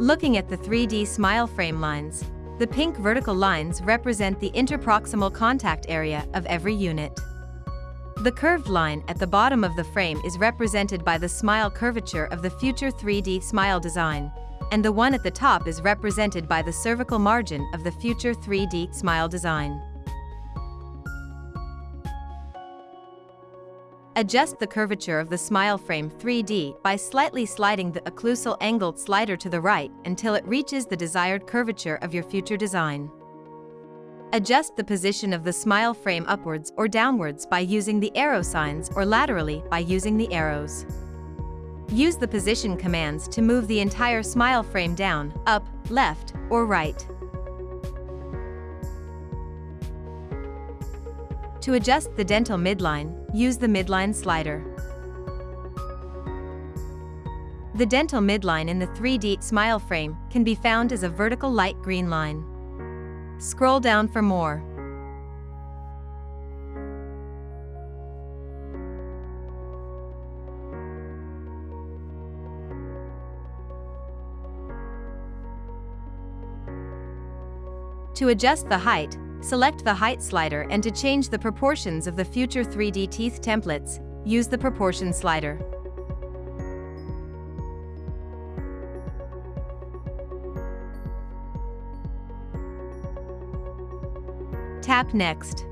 Looking at the 3D smile frame lines, the pink vertical lines represent the interproximal contact area of every unit. The curved line at the bottom of the frame is represented by the smile curvature of the future 3D smile design, and the one at the top is represented by the cervical margin of the future 3D smile design. Adjust the curvature of the smile frame 3D by slightly sliding the occlusal angled slider to the right until it reaches the desired curvature of your future design. Adjust the position of the smile frame upwards or downwards by using the arrow signs or laterally by using the arrows. Use the position commands to move the entire smile frame down, up, left, or right. To adjust the dental midline, use the midline slider. The dental midline in the 3D smile frame can be found as a vertical light green line. Scroll down for more. To adjust the height, select the height slider, and to change the proportions of the future 3D teeth templates, use the proportion slider. Tap Next.